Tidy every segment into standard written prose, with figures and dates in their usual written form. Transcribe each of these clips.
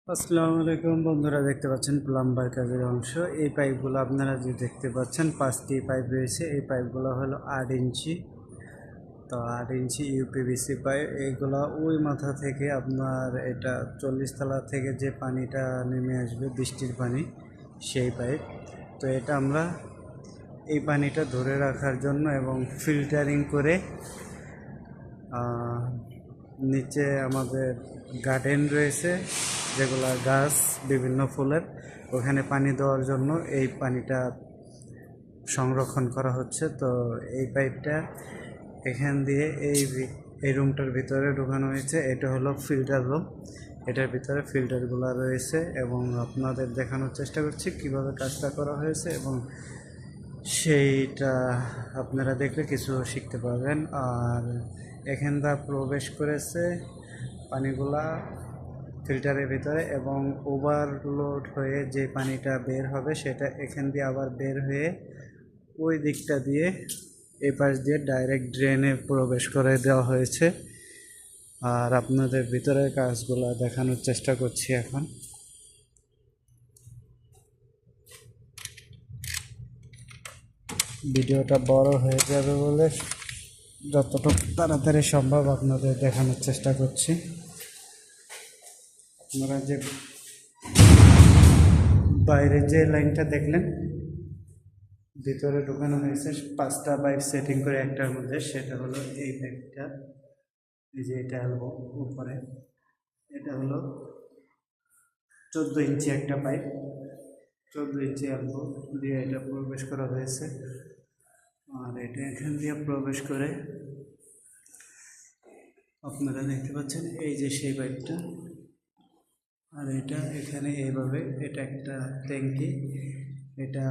আসসালামু আলাইকুম বন্ধুরা, দেখতে পাচ্ছেন প্লাম্বার কাজের অংশ। এই পাইপগুলো আপনারা যে দেখতে পাচ্ছেন 5টি পাইপ রয়েছে। এই পাইপগুলো হলো 8 ইঞ্চি। তো 8 ইঞ্চি ইউপিভিসি পাইপ। এইগুলো ওই মাথা থেকে আপনার এটা 40 তলা থেকে যে পানিটা নেমে আসবে, বৃষ্টির পানি, সেই পাইপ। তো এটা আমরা এই পানিটা ধরে রাখার জন্য এবং ফিল্টারিং করে নিচে আমাদের গার্ডেন রয়েছে, যেগুলো গাছ বিভিন্ন ফুলের, ওখানে পানি দেওয়ার জন্য এই পানিটা সংরক্ষণ করা হচ্ছে। তো এই পাইপটা এখান দিয়ে এই রুমটার ভিতরে ঢোকানো হয়েছে। এটা হলো ফিল্টার রুম। এটার ভিতরে ফিল্টারগুলো রয়েছে এবং আপনাদের দেখানোর চেষ্টা করছি কিভাবে কাজটা করা হয়েছে, এবং সেইটা আপনারা দেখলে কিছু শিখতে পারবেন। আর এখানটা প্রবেশ করেছে পানিগুলা ফিল্টারের ভিতরে, এবং ওভারলোড হয়ে যে পানিটা বের হবে সেটা এখান দিয়ে আবার বের হয়ে ওই দিকটা দিয়ে এই পাশ দিয়ে ডাইরেক্ট ড্রেনে প্রবেশ করে দেওয়া হয়েছে। আর আপনাদের ভিতরের কাজগুলো দেখানোর চেষ্টা করছি এখন। ভিডিওটা বড় হয়ে যাবে বলে যতটুকু তাড়াতাড়ি সম্ভব আপনাদের দেখানোর চেষ্টা করছি। আপনারা যে বাইরে যে লাইনটা দেখলেন ভিতরে ঢুকানো হয়েছে 5টা পাইপ সেটিং করে একটার মধ্যে, সেটা হলো এই পাইপটা। এই যে এটা এলবো উপরে, এটা হলো 14 ইঞ্চি একটা পাইপ। 14 ইঞ্চি এলবো দিয়ে এটা প্রবেশ করা হয়েছে। আর এটা এখান দিয়ে প্রবেশ করে আপনারা দেখতে পাচ্ছেন এই যে সেই পাইপটা। আর এটা এখানে এইভাবে, এটা একটা ট্যাঙ্কি, এটা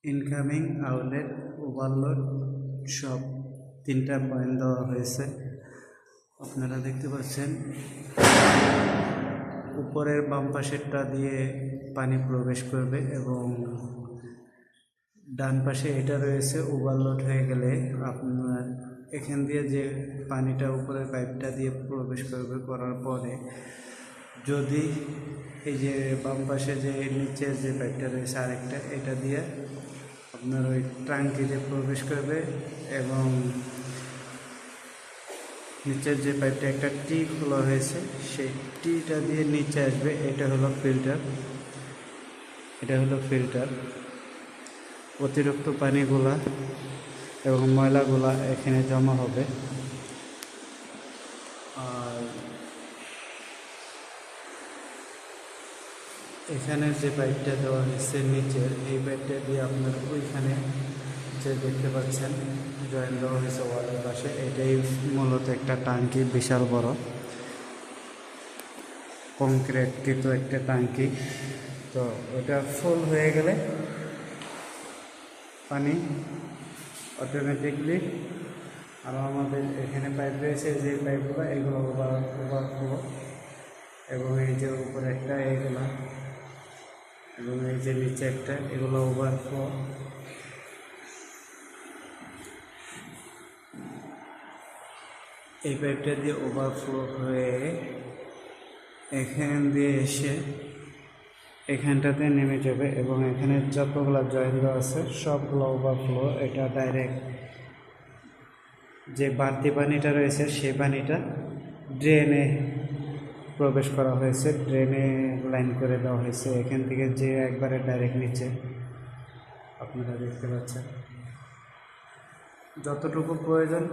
ইনকামিং, আউটলেট, ওভারলোড সব 3টা পয়েন্ট দেওয়া হয়েছে। আপনারা দেখতে পাচ্ছেন উপরের বাম পাশেরটা দিয়ে পানি প্রবেশ করবে এবং ডান পাশে এটা রয়েছে। ওভারলোড হয়ে গেলে আপনার এখান দিয়ে যে পানিটা উপরের পাইপটা দিয়ে প্রবেশ করবে, করার পরে যদি এই যে বাম পাশে যে নিচের যে পাইপটা রয়েছে আরেকটা, এটা দিয়ে আপনার ওই ট্যাঙ্কিতে প্রবেশ করবে এবং নিচের যে পাইপটা একটা টি খোলা হয়েছে সেই টিটা দিয়ে নিচে আসবে। এটা হলো ফিল্টার। এটা হলো ফিল্টার। অতিরিক্ত পানিগুলা এবং ময়লাগুলা এখানে জমা হবে। আর এখানে যে পাইপটা দেওয়া হয়েছে নিচের, এই পাইপটা দিয়ে আপনার ওইখানে যে দেখতে পাচ্ছেন জয়েন দেওয়া হয়েছে ওয়ালের পাশে, এটাই মূলত একটা ট্যাঙ্কি, বিশাল বড় কংক্রিটকৃত একটা ট্যাঙ্কি। তো এটা ফুল হয়ে গেলে পানি অটোমেটিকলি, আর আমাদের এখানে পাইপ রয়েছে যে পাইপগুলো, এগুলো ওভারফ্লো, এবং এই যে উপরে একটা এইগুলা, এবং এই যে নিচে একটা, এগুলো ওভারফ্লো। এই পাইপটা দিয়ে ওভারফ্লো হয়ে এখান দিয়ে এসে এখানটাতে নেমে যাবে এবং এখানে যতগুলো জয়েন দেওয়া আছে সবগুলো ওভারফ্লো। এটা ডাইরেক্ট যে বাড়তি পানিটা রয়েছে সেই পানিটা ড্রেনে প্রবেশ করা হয়েছে, ড্রেনে লাইন করে দেওয়া হয়েছে। এখান থেকে যে একবারে ডাইরেক্ট নিচে আপনারা দেখতে পাচ্ছেন যতটুকু প্রয়োজন